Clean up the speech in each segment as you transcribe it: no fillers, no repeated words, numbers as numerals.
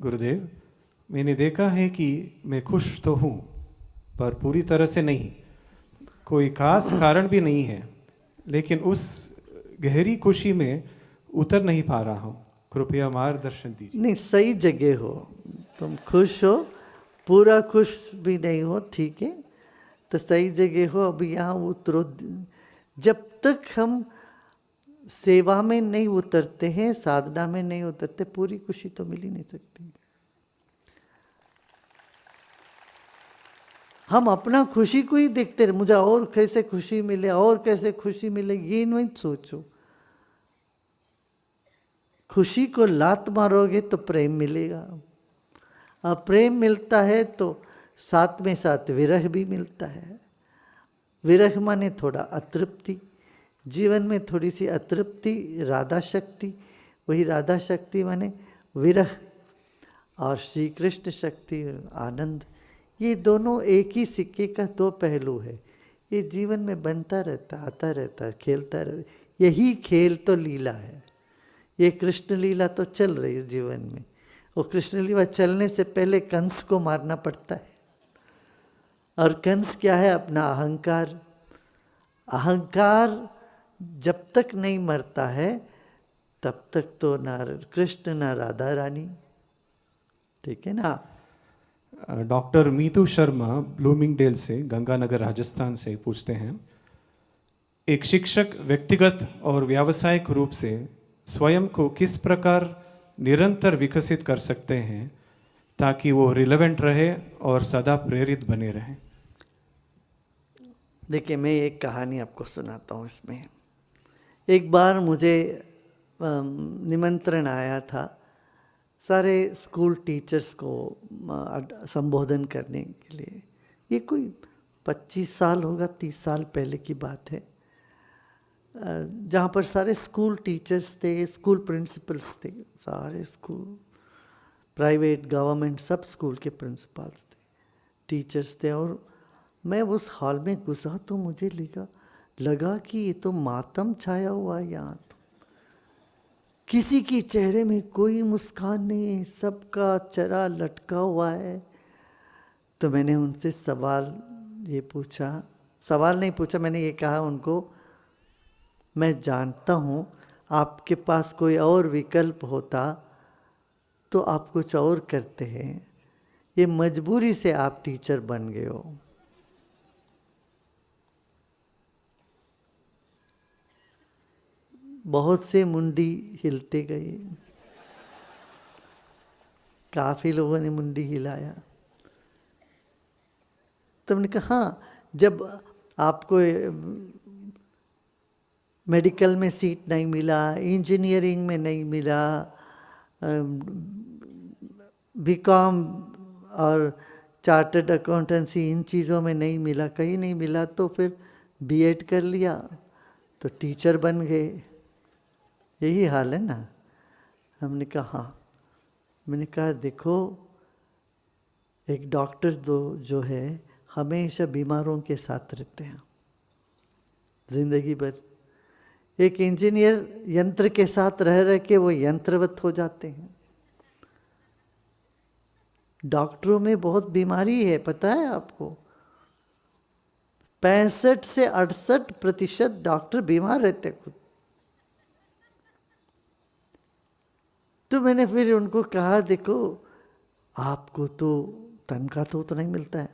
गुरुदेव, मैंने देखा है कि मैं खुश तो हूँ पर पूरी तरह से नहीं। कोई खास कारण भी नहीं है, लेकिन उस गहरी खुशी में उतर नहीं पा रहा हूँ। कृपया मार्गदर्शन दीजिए। नहीं, सही जगह हो, तुम खुश हो, पूरा खुश भी नहीं हो, ठीक है, तो सही जगह हो। अभी यहाँ उतरो। जब तक हम सेवा में नहीं उतरते हैं, साधना में नहीं उतरते, पूरी खुशी तो मिल ही नहीं सकती। हम अपना खुशी को ही देखते रहे, मुझे और कैसे खुशी मिले, और कैसे खुशी मिले, ये नहीं सोचो। खुशी को लात मारोगे तो प्रेम मिलेगा, और प्रेम मिलता है तो साथ में साथ विरह भी मिलता है। विरह माने थोड़ा अतृप्ति, जीवन में थोड़ी सी अतृप्ति, राधा शक्ति, वही राधा शक्ति माने विरह, और श्री कृष्ण शक्ति आनंद। ये दोनों एक ही सिक्के का दो पहलू है। ये जीवन में बनता रहता, आता रहता, खेलता रहता। यही खेल तो लीला है। ये कृष्ण लीला तो चल रही है जीवन में। वो कृष्ण लीला चलने से पहले कंस को मारना पड़ता है। और कंस क्या है? अपना अहंकार। अहंकार जब तक नहीं मरता है तब तक तो ना कृष्ण ना राधा रानी, ठीक है ना। डॉक्टर मीतू शर्मा ब्लूमिंगडेल से, गंगानगर राजस्थान से पूछते हैं, एक शिक्षक व्यक्तिगत और व्यावसायिक रूप से स्वयं को किस प्रकार निरंतर विकसित कर सकते हैं ताकि वो रिलेवेंट रहे और सदा प्रेरित बने रहें? देखिए, मैं एक कहानी आपको सुनाता हूँ इसमें। एक बार मुझे निमंत्रण आया था सारे स्कूल टीचर्स को संबोधन करने के लिए। ये कोई 25 साल होगा, 30 साल पहले की बात है, जहाँ पर सारे स्कूल टीचर्स थे, स्कूल प्रिंसिपल्स थे, सारे स्कूल प्राइवेट गवर्नमेंट सब स्कूल के प्रिंसिपल्स थे, टीचर्स थे। और मैं उस हॉल में घुसा तो मुझे लगा कि ये तो मातम छाया हुआ है। यहाँ तो किसी की चेहरे में कोई मुस्कान नहीं है, सबका चेहरा लटका हुआ है। तो मैंने उनसे सवाल नहीं पूछा, मैंने ये कहा उनको, मैं जानता हूँ आपके पास कोई और विकल्प होता तो आप कुछ और करते हैं, ये मजबूरी से आप टीचर बन गए हो। बहुत से मुंडी हिलते गए, काफ़ी लोगों ने मुंडी हिलाया। तो मैंने कहा, हाँ, जब आपको मेडिकल में सीट नहीं मिला, इंजीनियरिंग में नहीं मिला, बीकॉम और चार्टर्ड अकाउंटेंसी इन चीज़ों में नहीं मिला, कहीं नहीं मिला, तो फिर बीएड कर लिया तो टीचर बन गए। यही हाल है ना। हमने कहा हाँ। मैंने कहा देखो, एक डॉक्टर जो है हमेशा बीमारों के साथ रहते हैं जिंदगी भर। एक इंजीनियर यंत्र के साथ रह के वो यंत्रवत हो जाते हैं। डॉक्टरों में बहुत बीमारी है, पता है आपको? 65 से 68% डॉक्टर बीमार रहते खुद। तो मैंने फिर उनको कहा, देखो आपको तो तनख्वाह तो नहीं मिलता है,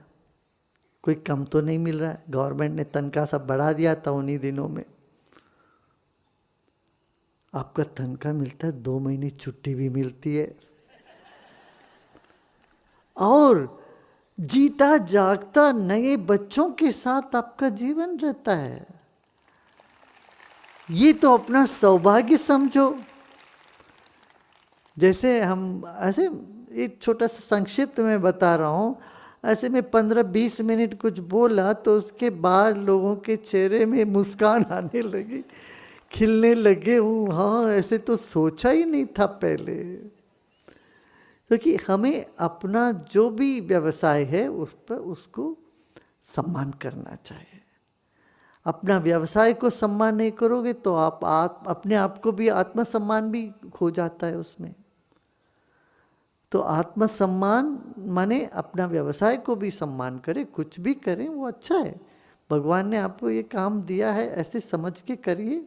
कोई कम तो नहीं मिल रहा है, गवर्नमेंट ने तनख्वाह सब बढ़ा दिया था उन्हीं दिनों में। आपका तनख्वाह मिलता है, 2 महीने छुट्टी भी मिलती है, और जीता जागता नए बच्चों के साथ आपका जीवन रहता है। ये तो अपना सौभाग्य समझो। जैसे हम ऐसे एक छोटा सा संक्षिप्त में बता रहा हूँ, ऐसे में 15-20 मिनट कुछ बोला तो उसके बाद लोगों के चेहरे में मुस्कान आने लगी, खिलने लगे हूँ। हाँ, ऐसे तो सोचा ही नहीं था पहले। क्योंकि हमें अपना जो भी व्यवसाय है उस पर उसको सम्मान करना चाहिए। अपना व्यवसाय को सम्मान नहीं करोगे तो आप अपने आप को भी, आत्मसम्मान भी खो जाता है उसमें। तो आत्मसम्मान माने अपना व्यवसाय को भी सम्मान करें, कुछ भी करें वो अच्छा है। भगवान ने आपको ये काम दिया है, ऐसे समझ के करिए।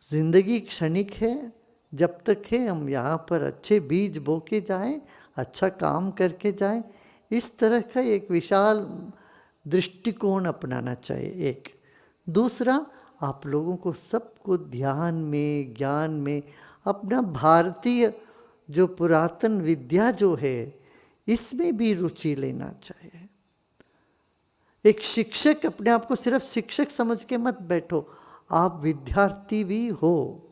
जिंदगी क्षणिक है, जब तक है हम यहाँ पर अच्छे बीज बो के जाएं, अच्छा काम करके जाएं, इस तरह का एक विशाल दृष्टिकोण अपनाना चाहिए। एक दूसरा, आप लोगों को सबको ध्यान में, ज्ञान में, अपना भारतीय जो पुरातन विद्या जो है इसमें भी रुचि लेना चाहिए। एक शिक्षक, अपने आप को सिर्फ शिक्षक समझ के मत बैठो, आप विद्यार्थी भी हो।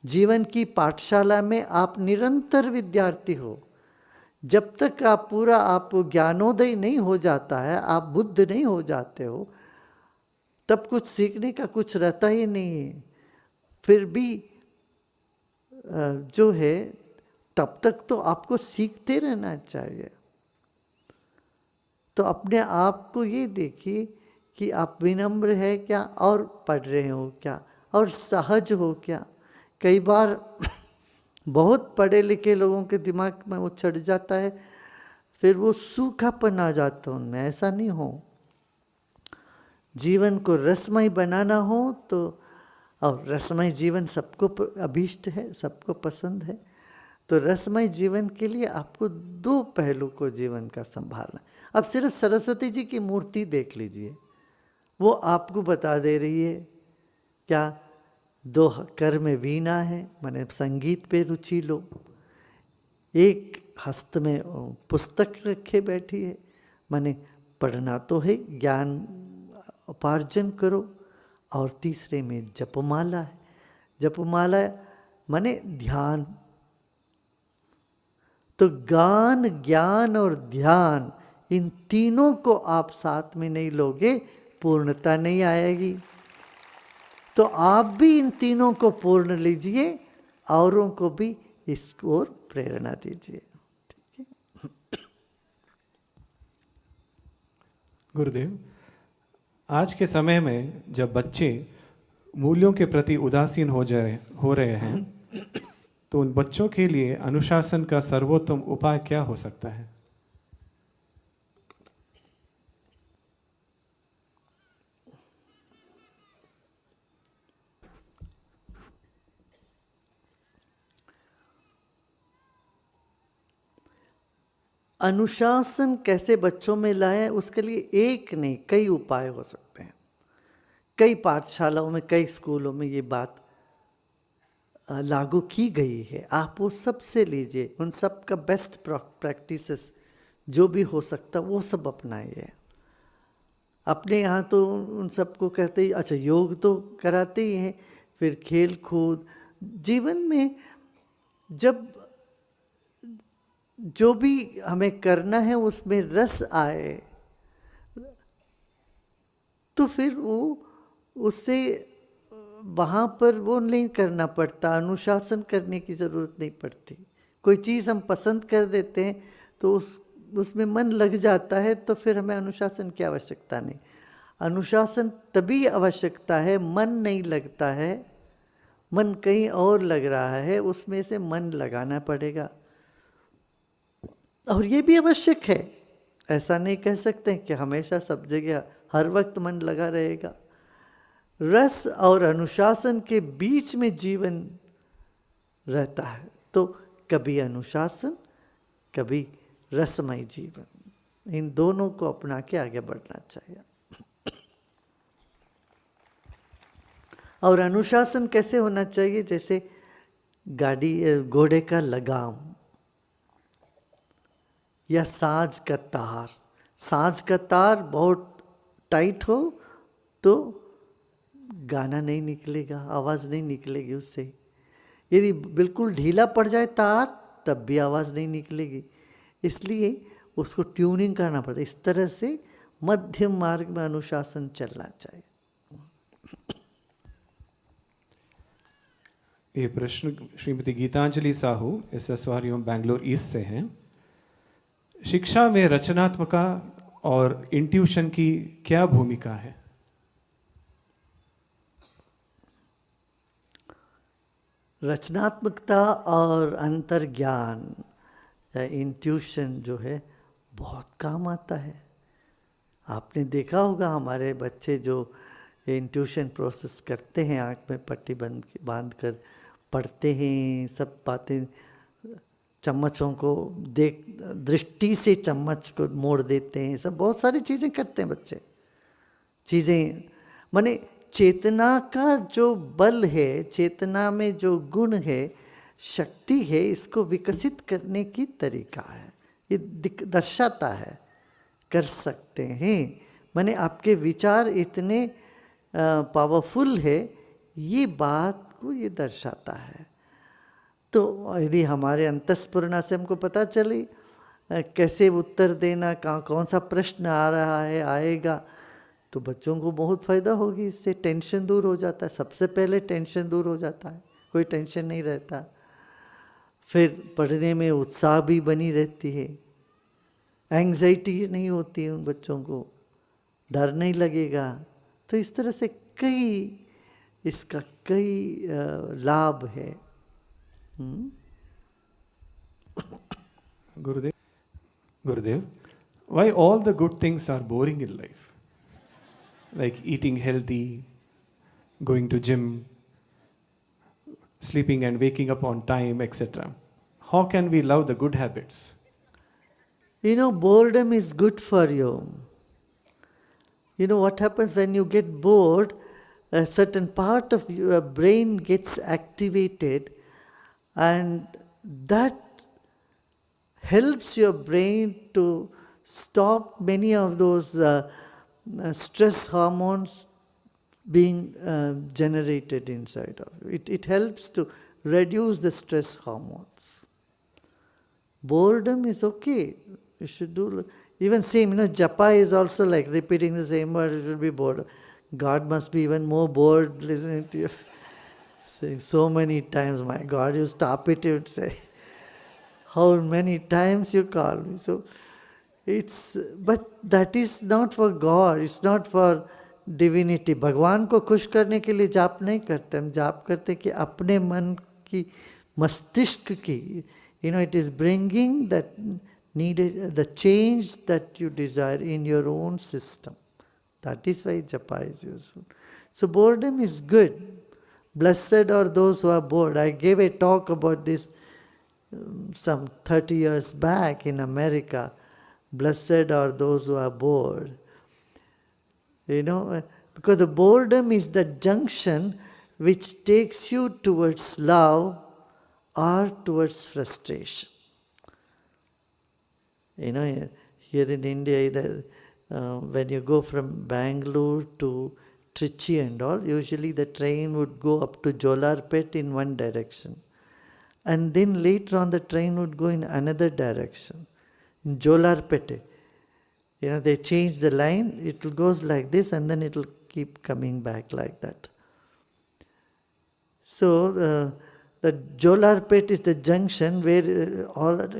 जीवन की पाठशाला में आप निरंतर विद्यार्थी हो। जब तक आप पूरा आपको ज्ञानोदय नहीं हो जाता है, आप बुद्ध नहीं हो जाते हो, तब कुछ सीखने का कुछ रहता ही नहीं है। फिर भी जो है तब तक तो आपको सीखते रहना चाहिए। तो अपने आप को ये देखिए कि आप विनम्र है क्या, और पढ़ रहे हो क्या, और सहज हो क्या। कई बार बहुत पढ़े लिखे लोगों के दिमाग में वो चढ़ जाता है, फिर वो सूखापन आ जाता है उनमें। ऐसा नहीं हो। जीवन को रसमय बनाना हो तो, और रसमय जीवन सबको अभीष्ट है, सबको पसंद है, तो रसमय जीवन के लिए आपको दो पहलू को जीवन का संभालना। अब सिर्फ सरस्वती जी की मूर्ति देख लीजिए, वो आपको बता दे रही है क्या, दो कर में वीणा है, माने संगीत पे रुचि लो, एक हस्त में पुस्तक रखे बैठी है, माने पढ़ना तो है, ज्ञान उपार्जन करो, और तीसरे में जपमाला है। जपमाला माने ध्यान। तो गान, ज्ञान और ध्यान, इन तीनों को आप साथ में नहीं लोगे, पूर्णता नहीं आएगी। तो आप भी इन तीनों को पूर्ण लीजिए, औरों को भी इस ओर प्रेरणा दीजिए। ठीक है। गुरुदेव, आज के समय में जब बच्चे मूल्यों के प्रति उदासीन हो रहे हैं, तो उन बच्चों के लिए अनुशासन का सर्वोत्तम उपाय क्या हो सकता है? अनुशासन कैसे बच्चों में लाएं, उसके लिए एक नहीं कई उपाय हो सकते हैं। कई पाठशालाओं में, कई स्कूलों में ये बात लागू की गई है। आप वो सबसे लीजिए, उन सब का बेस्ट प्रैक्टिसेस जो भी हो सकता वो सब अपनाइए। अपने यहाँ तो उन सबको कहते ही, अच्छा योग तो कराते ही हैं, फिर खेल कूद। जीवन में जब जो भी हमें करना है उसमें रस आए, तो फिर वो उससे वहाँ पर वो नहीं करना पड़ता, अनुशासन करने की ज़रूरत नहीं पड़ती। कोई चीज़ हम पसंद कर देते हैं तो उसमें मन लग जाता है, तो फिर हमें अनुशासन की आवश्यकता नहीं। अनुशासन तभी आवश्यकता है, मन नहीं लगता है, मन कहीं और लग रहा है, उसमें से मन लगाना पड़ेगा। और ये भी आवश्यक है, ऐसा नहीं कह सकते कि हमेशा सब जगह हर वक्त मन लगा रहेगा। रस और अनुशासन के बीच में जीवन रहता है, तो कभी अनुशासन, कभी रसमय जीवन, इन दोनों को अपना के आगे बढ़ना चाहिए। और अनुशासन कैसे होना चाहिए? जैसे घोड़े का लगाम या साज का तार। साज का तार बहुत टाइट हो तो गाना नहीं निकलेगा, आवाज़ नहीं निकलेगी उससे। यदि बिल्कुल ढीला पड़ जाए तार, तब भी आवाज़ नहीं निकलेगी। इसलिए उसको ट्यूनिंग करना पड़ता है। इस तरह से मध्यम मार्ग में अनुशासन चलना चाहिए। ये प्रश्न श्रीमती गीतांजलि साहू SSR एवं बैंगलोर ईस्ट से हैं। शिक्षा में रचनात्मकता और इंट्यूशन की क्या भूमिका है? रचनात्मकता और अंतर्ज्ञान या इंट्यूशन जो है बहुत काम आता है। आपने देखा होगा हमारे बच्चे जो इंट्यूशन प्रोसेस करते हैं, आँख में पट्टी बांध कर पढ़ते हैं, सब बातें चम्मचों को देख दृष्टि से चम्मच को मोड़ देते हैं, सब बहुत सारी चीज़ें करते हैं बच्चे। चीज़ें माने चेतना का जो बल है, चेतना में जो गुण है, शक्ति है, इसको विकसित करने की तरीका है, ये दर्शाता है, कर सकते हैं। माने आपके विचार इतने पावरफुल है, ये बात को ये दर्शाता है। तो यदि हमारे अंतःस्फुरणा से हमको पता चले कैसे उत्तर देना, कौन सा प्रश्न आ रहा है, आएगा, तो बच्चों को बहुत फ़ायदा होगी। इससे टेंशन दूर हो जाता है, सबसे पहले टेंशन दूर हो जाता है, कोई टेंशन नहीं रहता। फिर पढ़ने में उत्साह भी बनी रहती है, एंग्जाइटी नहीं होती है उन बच्चों को, डर नहीं लगेगा। तो इस तरह से इसका कई लाभ है। Gurudev, why all the good things are boring in life? Like eating healthy, going to gym, sleeping and waking up on time, etc. How can we love the good habits? Boredom is good for you. What happens when you get bored, a certain part of your brain gets activated, and that helps your brain to stop many of those stress hormones being generated inside of you. It helps to reduce the stress hormones. Boredom is okay. You should do even same. Japa is also like repeating the same word. It will be bored. God must be even more bored listening to you saying so many times, my God, you stop it, you would say. How many times you call me? So but that is not for God, it's not for divinity. भगवान को खुश करने के लिए जाप नहीं करते हम, जाप करते कि अपने मन की, मस्तिष्क की, it is bringing that needed, the change that you desire in your own system. That is why japa is useful. So boredom is good. Blessed are those who are bored. I gave a talk about this some 30 years back in America. Blessed are those who are bored. Because the boredom is the junction which takes you towards love or towards frustration. Here in India, when you go from Bangalore to Trichy and all, usually the train would go up to Jolarpet in one direction. And then later on the train would go in another direction. In Jolarpete, they change the line, it goes like this and then it will keep coming back like that. So the Jolarpet is the junction where all that,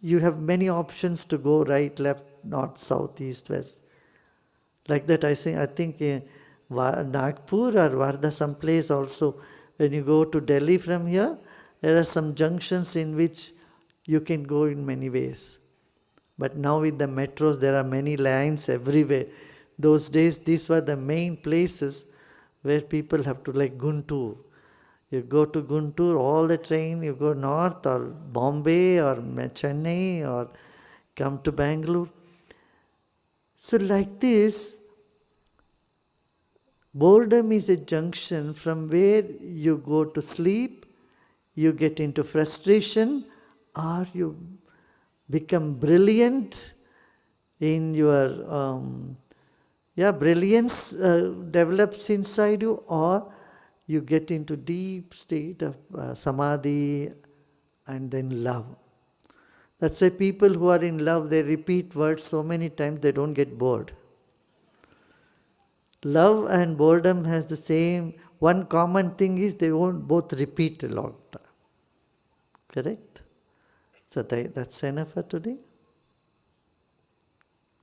you have many options to go right, left, north, south, east, west. Like that I think Nagpur or Wardha someplace also, when you go to Delhi from here, there are some junctions in which you can go in many ways. But now with the metros, there are many lines everywhere. Those days, these were the main places where people have to, like Guntur. You go to Guntur, all the train, you go north or Bombay or Chennai or come to Bangalore. So like this, boredom is a junction from where you go to sleep, you get into frustration, or you become brilliant in your, brilliance develops inside you, or you get into deep state of samadhi and then love. That's why people who are in love, they repeat words so many times they don't get bored. Love and boredom has the same, one common thing is they won't both repeat a lot. Correct? So that's enough for today.